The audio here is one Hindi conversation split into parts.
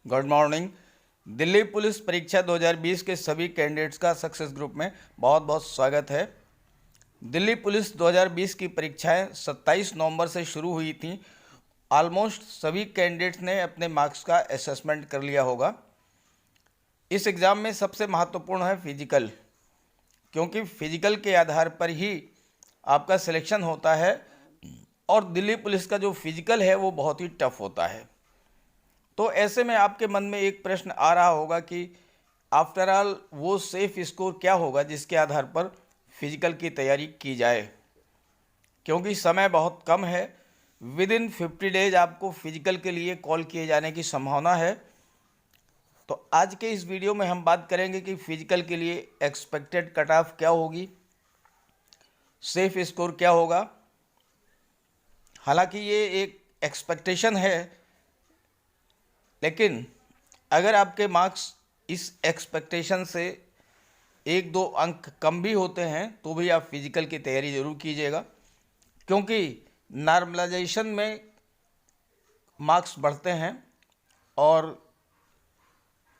Good morning. दिल्ली पुलिस परीक्षा 2020 के सभी कैंडिडेट्स का सक्सेस ग्रुप में बहुत बहुत स्वागत है। दिल्ली पुलिस 2020 की परीक्षाएं 27 नवंबर से शुरू हुई थीं। ऑलमोस्ट सभी कैंडिडेट्स ने अपने मार्क्स का असेसमेंट कर लिया होगा। इस एग्ज़ाम में सबसे महत्वपूर्ण है फिजिकल, क्योंकि फिजिकल के आधार पर ही आपका सिलेक्शन होता है और दिल्ली पुलिस का जो फिजिकल है वो बहुत ही टफ होता है। तो ऐसे में आपके मन में एक प्रश्न आ रहा होगा कि आफ्टर ऑल वो सेफ स्कोर क्या होगा जिसके आधार पर फिजिकल की तैयारी की जाए, क्योंकि समय बहुत कम है। विद इन 50 डेज आपको फिजिकल के लिए कॉल किए जाने की संभावना है। तो आज के इस वीडियो में हम बात करेंगे कि फिजिकल के लिए एक्सपेक्टेड कट ऑफ क्या होगी, सेफ स्कोर क्या होगा। हालांकि ये एक एक्सपेक्टेशन है, लेकिन अगर आपके मार्क्स इस एक्सपेक्टेशन से 1-2 अंक कम भी होते हैं तो भी आप फिजिकल की तैयारी ज़रूर कीजिएगा, क्योंकि नॉर्मलाइजेशन में मार्क्स बढ़ते हैं और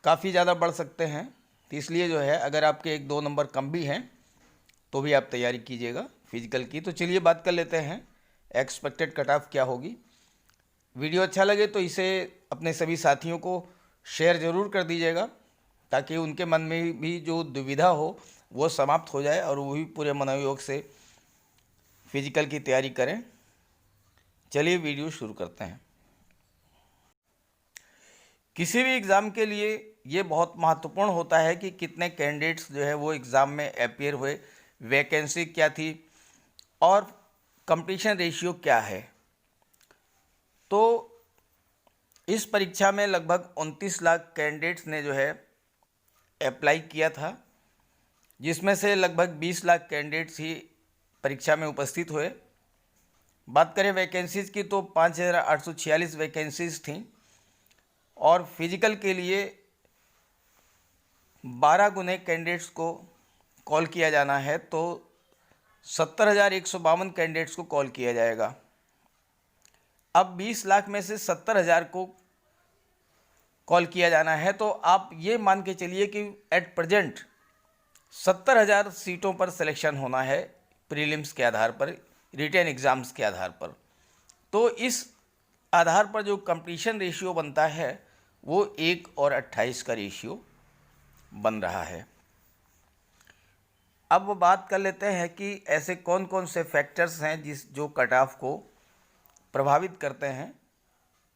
काफ़ी ज़्यादा बढ़ सकते हैं। तो इसलिए जो है अगर आपके 1-2 नंबर कम भी हैं तो भी आप तैयारी कीजिएगा फिजिकल की। तो चलिए बात कर लेते हैं एक्सपेक्टेड कट ऑफ क्या होगी। वीडियो अच्छा लगे तो इसे अपने सभी साथियों को शेयर ज़रूर कर दीजिएगा, ताकि उनके मन में भी जो दुविधा हो वो समाप्त हो जाए और वो भी पूरे मनोयोग से फिजिकल की तैयारी करें। चलिए वीडियो शुरू करते हैं। किसी भी एग्ज़ाम के लिए ये बहुत महत्वपूर्ण होता है कि कितने कैंडिडेट्स जो है वो एग्ज़ाम में अपीयर हुए, वैकेंसी क्या थी और कंपटीशन रेशियो क्या है। तो इस परीक्षा में लगभग 29 लाख कैंडिडेट्स ने जो है अप्लाई किया था, जिसमें से लगभग 20 लाख कैंडिडेट्स ही परीक्षा में उपस्थित हुए। बात करें वैकेंसीज़ की तो 5,846 वैकेंसीज़ थीं और फिजिकल के लिए 12 गुने कैंडिडेट्स को कॉल किया जाना है, तो 70,152 कैंडिडेट्स को कॉल किया जाएगा। अब 20 लाख में से 70,000 को कॉल किया जाना है, तो आप ये मान के चलिए कि एट प्रेजेंट 70,000 सीटों पर सिलेक्शन होना है प्रीलिम्स के आधार पर, रिटेन एग्ज़ाम्स के आधार पर। तो इस आधार पर जो कंपटीशन रेशियो बनता है वो 1 और 28 का रेशियो बन रहा है। अब वो बात कर लेते हैं कि ऐसे कौन कौन से फैक्टर्स हैं जो कट ऑफ को प्रभावित करते हैं।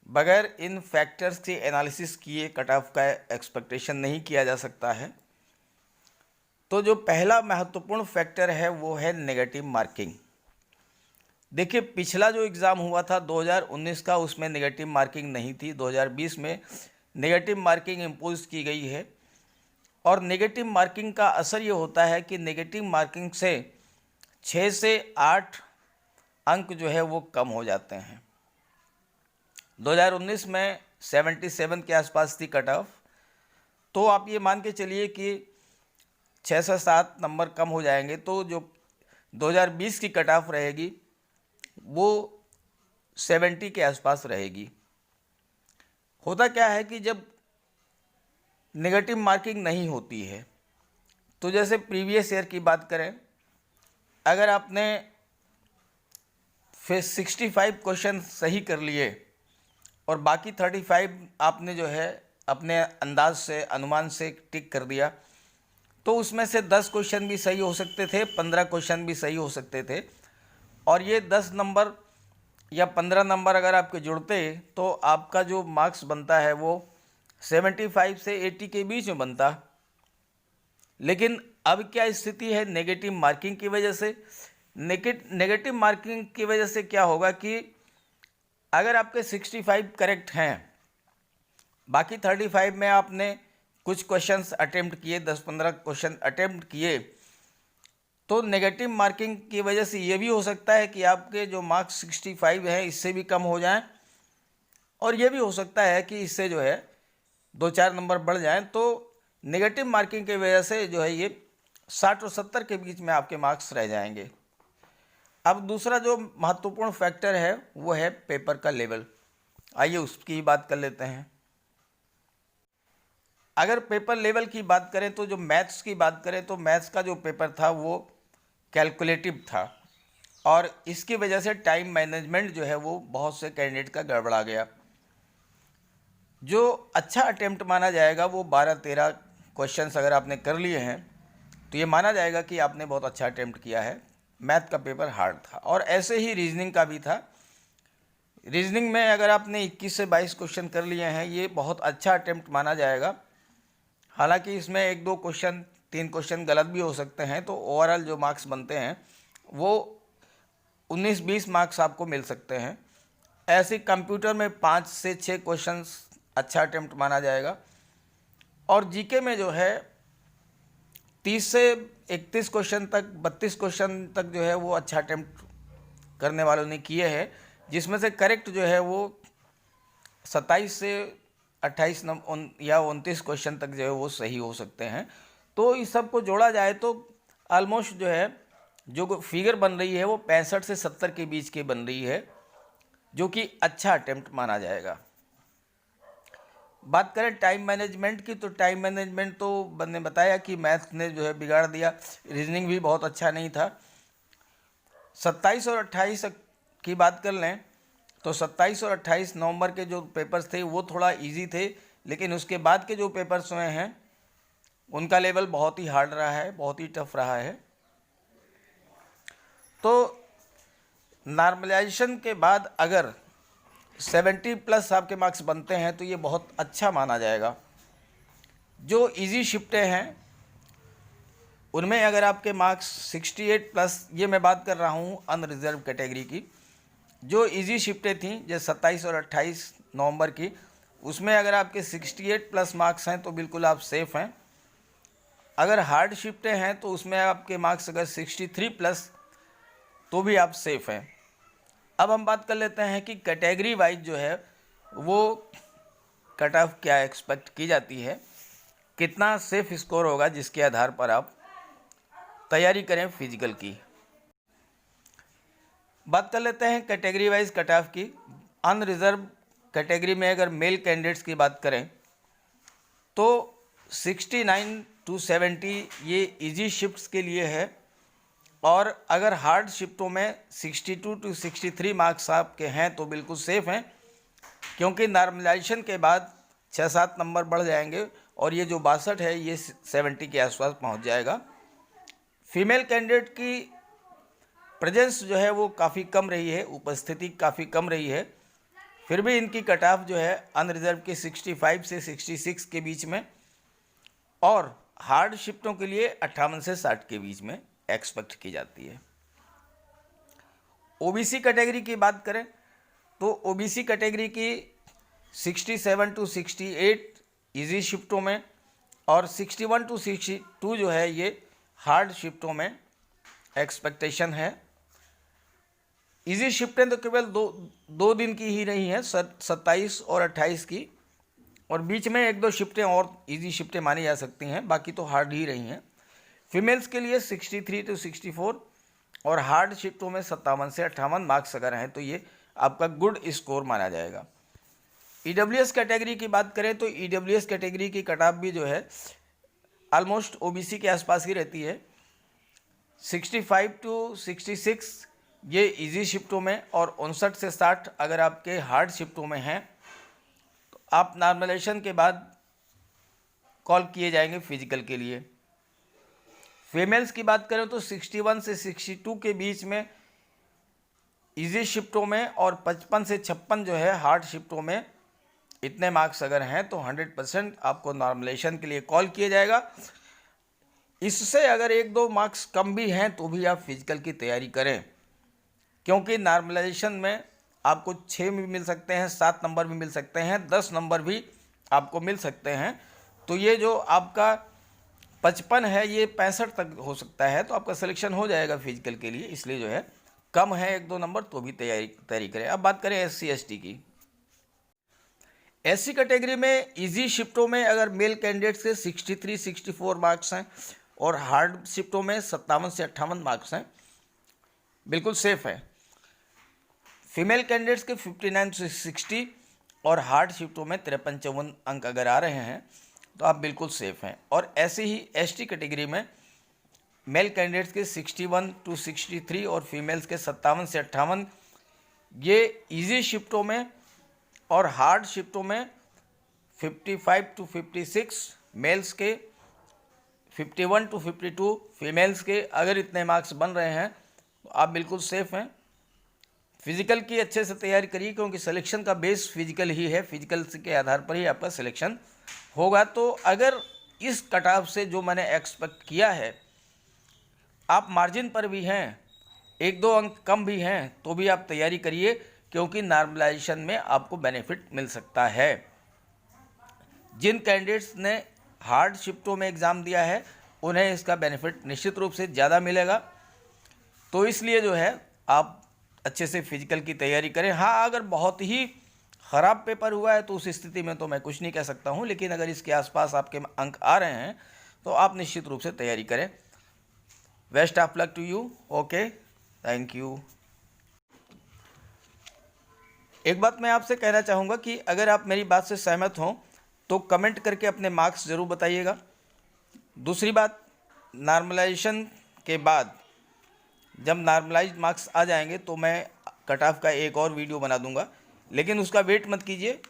बगैर इन फैक्टर्स के एनालिसिस किए कट ऑफ का एक्सपेक्टेशन नहीं किया जा सकता है। तो जो पहला महत्वपूर्ण फैक्टर है वो है नेगेटिव मार्किंग। देखिए, पिछला जो एग्ज़ाम हुआ था 2019 का, उसमें नेगेटिव मार्किंग नहीं थी। 2020 में नेगेटिव मार्किंग इम्पोज की गई है और नेगेटिव मार्किंग का असर ये होता है कि नेगेटिव मार्किंग से 6 से 8 अंक जो है वो कम हो जाते हैं। 2019 में 77 के आसपास थी कट ऑफ, तो आप ये मान के चलिए कि 6 से 7 नंबर कम हो जाएंगे, तो जो 2020 की कट ऑफ रहेगी वो 70 के आसपास रहेगी। होता क्या है कि जब नेगेटिव मार्किंग नहीं होती है, तो जैसे प्रीवियस ईयर की बात करें, अगर आपने फिर 65 क्वेश्चन सही कर लिए और बाकी 35 आपने जो है अपने अंदाज से, अनुमान से टिक कर दिया, तो उसमें से 10 क्वेश्चन भी सही हो सकते थे, 15 क्वेश्चन भी सही हो सकते थे। और ये 10 नंबर या 15 नंबर अगर आपके जुड़ते तो आपका जो मार्क्स बनता है वो 75 से 80 के बीच में बनता। लेकिन अब क्या स्थिति है नेगेटिव मार्किंग की वजह से? नेगेटिव मार्किंग की वजह से क्या होगा कि अगर आपके 65 करेक्ट हैं, बाकी 35 में आपने कुछ क्वेश्चंस अटेम्प्ट किए, 10-15 क्वेश्चन अटेम्प्ट किए, तो नेगेटिव मार्किंग की वजह से ये भी हो सकता है कि आपके जो मार्क्स 65 हैं इससे भी कम हो जाएं, और ये भी हो सकता है कि इससे जो है 2-4 नंबर बढ़ जाएं। तो नेगेटिव मार्किंग की वजह से जो है ये 60 और 70 के बीच में आपके मार्क्स रह जाएंगे। अब दूसरा जो महत्वपूर्ण फैक्टर है वो है पेपर का लेवल। आइए उसकी बात कर लेते हैं। अगर पेपर लेवल की बात करें तो जो मैथ्स की बात करें तो मैथ्स का जो पेपर था वो कैलकुलेटिव था, और इसकी वजह से टाइम मैनेजमेंट जो है वो बहुत से कैंडिडेट का गड़बड़ा गया। जो अच्छा अटेम्प्ट माना जाएगा वो 12-13 क्वेश्चंस अगर आपने कर लिए हैं तो ये माना जाएगा कि आपने बहुत अच्छा अटेम्प्ट किया है। मैथ का पेपर हार्ड था, और ऐसे ही रीजनिंग का भी था। रीजनिंग में अगर आपने 21 से 22 क्वेश्चन कर लिए हैं, ये बहुत अच्छा अटेम्प्ट माना जाएगा। हालांकि इसमें 1-2 क्वेश्चन 3 क्वेश्चन गलत भी हो सकते हैं, तो ओवरऑल जो मार्क्स बनते हैं वो 19-20 मार्क्स आपको मिल सकते हैं। ऐसे कंप्यूटर में 5 से 6 क्वेश्चंस अच्छा अटेम्प्ट माना जाएगा, और जीके में जो है 30 से 31 क्वेश्चन तक 32 क्वेश्चन तक जो है वो अच्छा अटेम्प्ट करने वालों ने किए हैं, जिसमें से करेक्ट जो है वो 27 से 28 या 29 क्वेश्चन तक जो है वो सही हो सकते हैं। तो इस सब को जोड़ा जाए तो ऑलमोस्ट जो है जो फिगर बन रही है वो 65 से 70 के बीच की बन रही है, जो कि अच्छा अटेम्प्ट माना जाएगा। बात करें टाइम मैनेजमेंट की, तो टाइम मैनेजमेंट तो मैंने बताया कि मैथ ने जो है बिगाड़ दिया। रीजनिंग भी बहुत अच्छा नहीं था। 27 और 28 की बात कर लें तो 27 और 28 नवंबर के जो पेपर्स थे वो थोड़ा इजी थे, लेकिन उसके बाद के जो पेपर्स हुए हैं उनका लेवल बहुत ही हार्ड रहा है, बहुत ही टफ रहा है। तो नॉर्मलाइजेशन के बाद अगर 70+ आपके मार्क्स बनते हैं तो ये बहुत अच्छा माना जाएगा। जो इजी शिफ्टें हैं उनमें अगर आपके मार्क्स 68+, ये मैं बात कर रहा हूँ अनरिजर्व कैटेगरी की, जो इजी शिफ्टें थी जैसे 27 और 28 नवंबर की, उसमें अगर आपके 68+ मार्क्स हैं तो बिल्कुल आप सेफ़ हैं। अगर हार्ड शिफ्टें हैं तो उसमें आपके मार्क्स अगर 63+ तो भी आप सेफ़ हैं। अब हम बात कर लेते हैं कि कैटेगरी वाइज जो है वो कट ऑफ क्या एक्सपेक्ट की जाती है, कितना सेफ स्कोर होगा जिसके आधार पर आप तैयारी करें फिजिकल की। बात कर लेते हैं कैटेगरी वाइज कट ऑफ की। अनरिजर्व कैटेगरी में अगर मेल कैंडिडेट्स की बात करें तो 69 to 70 ये इजी शिफ्ट्स के लिए है, और अगर हार्ड शिफ्टों में 62 to 63 मार्क्स आपके हैं तो बिल्कुल सेफ़ हैं, क्योंकि नॉर्मलाइजेशन के बाद 6-7 नंबर बढ़ जाएंगे और ये जो 62 है ये 70 के आसपास पहुंच जाएगा। फीमेल कैंडिडेट की प्रेजेंस जो है वो काफ़ी कम रही है, उपस्थिति काफ़ी कम रही है, फिर भी इनकी कट ऑफ जो है अनरिजर्व के 65 से 66 के बीच में, और हार्ड शिफ्टों के लिए 58 से 60 के बीच में एक्सपेक्ट की जाती है। ओबीसी कैटेगरी की बात करें तो ओबीसी कैटेगरी की 67 to 68 इजी शिफ्टों में, और 61 to 62 जो है ये हार्ड शिफ्टों में एक्सपेक्टेशन है। इजी शिफ्टें तो केवल दो दिन की ही रही हैं, 27 और 28 की, और बीच में 1-2 शिफ्टें और इजी शिफ्टें मानी जा सकती हैं, बाकी तो हार्ड ही रही हैं। फीमेल्स के लिए 63 to 64 और हार्ड शिफ्टों में 57 से 58 मार्क्स अगर हैं तो ये आपका गुड स्कोर माना जाएगा। ईडब्ल्यूएस कैटेगरी की बात करें तो ईडब्ल्यूएस कैटेगरी की कट ऑफ भी जो है ऑलमोस्ट ओबीसी के आसपास ही रहती है। 65 to 66 ये इजी शिफ्टों में, और 59 से 60 अगर आपके हार्ड शिफ्टों में हैं तो आप नॉर्मलाइजेशन के बाद कॉल किए जाएंगे फिजिकल के लिए। फीमेल्स की बात करें तो 61 से 62 के बीच में इजी शिफ्टों में, और 55 से 56 जो है हार्ड शिफ्टों में, इतने मार्क्स अगर हैं तो 100% आपको नॉर्मलाइजेशन के लिए कॉल किया जाएगा। इससे अगर 1-2 मार्क्स कम भी हैं तो भी आप फिजिकल की तैयारी करें, क्योंकि नॉर्मलाइजेशन में आपको 6 भी मिल सकते हैं, 7 नंबर भी मिल सकते हैं, 10 नंबर भी आपको मिल सकते हैं। तो ये जो आपका 55 है ये 65 तक हो सकता है, तो आपका सिलेक्शन हो जाएगा फिजिकल के लिए। इसलिए जो है कम है 1-2 नंबर तो भी तैयारी करें। अब बात करें SC/ST की। SC कैटेगरी में इजी शिफ्टों में अगर मेल कैंडिडेट्स के 63-64 मार्क्स हैं, और हार्ड शिफ्टों में 57 से 58 मार्क्स हैं, बिल्कुल सेफ है। फीमेल कैंडिडेट्स के 59 से 60 और हार्ड शिफ्टों में 53-54 अंक अगर आ रहे हैं तो आप बिल्कुल सेफ़ हैं। और ऐसे ही एसटी कैटेगरी में मेल कैंडिडेट्स के 61 to 63 और फीमेल्स के 57 से 58 ये इजी शिफ्टों में और हार्ड शिफ्टों में 55 to 56 मेल्स के, 51 to 52 फीमेल्स के अगर इतने मार्क्स बन रहे हैं तो आप बिल्कुल सेफ़ हैं। फिज़िकल की अच्छे से तैयारी करिए क्योंकि सिलेक्शन का बेस फिजिकल ही है, फिजिकल के आधार पर ही आपका सिलेक्शन होगा। तो अगर इस कट ऑफ से जो मैंने एक्सपेक्ट किया है, आप मार्जिन पर भी हैं, 1-2 अंक कम भी हैं, तो भी आप तैयारी करिए क्योंकि नॉर्मलाइजेशन में आपको बेनिफिट मिल सकता है। जिन कैंडिडेट्स ने हार्ड शिफ्टों में एग्ज़ाम दिया है उन्हें इसका बेनिफिट निश्चित रूप से ज़्यादा मिलेगा। तो इसलिए जो है आप अच्छे से फिजिकल की तैयारी करें। हाँ, अगर बहुत ही ख़राब पेपर हुआ है तो उस स्थिति में तो मैं कुछ नहीं कह सकता हूँ, लेकिन अगर इसके आसपास आपके अंक आ रहे हैं तो आप निश्चित रूप से तैयारी करें। Best of luck to you. Okay, thank you. एक बात मैं आपसे कहना चाहूँगा कि अगर आप मेरी बात से सहमत हों तो कमेंट करके अपने मार्क्स ज़रूर बताइएगा। दूसरी बात, नॉर्मलाइजेशन के बाद जब नॉर्मलाइज्ड मार्क्स आ जाएंगे तो मैं कट ऑफ का एक और वीडियो बना दूंगा, लेकिन उसका वेट मत कीजिए,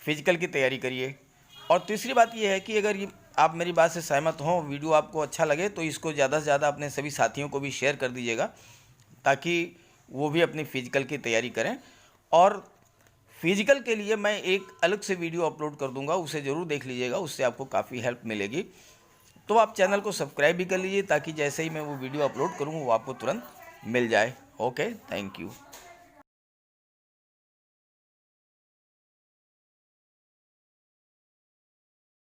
फिजिकल की तैयारी करिए। और तीसरी बात यह है कि अगर आप मेरी बात से सहमत हों, वीडियो आपको अच्छा लगे तो इसको ज़्यादा से ज़्यादा अपने सभी साथियों को भी शेयर कर दीजिएगा ताकि वो भी अपनी फ़िज़िकल की तैयारी करें। और फिज़िकल के लिए मैं एक अलग से वीडियो अपलोड कर दूंगा, उसे ज़रूर देख लीजिएगा, उससे आपको काफ़ी हेल्प मिलेगी। तो आप चैनल को सब्सक्राइब भी कर लीजिए ताकि जैसे ही मैं वो वीडियो अपलोड करूँ वो आपको तुरंत मिल जाए। Okay, thank you.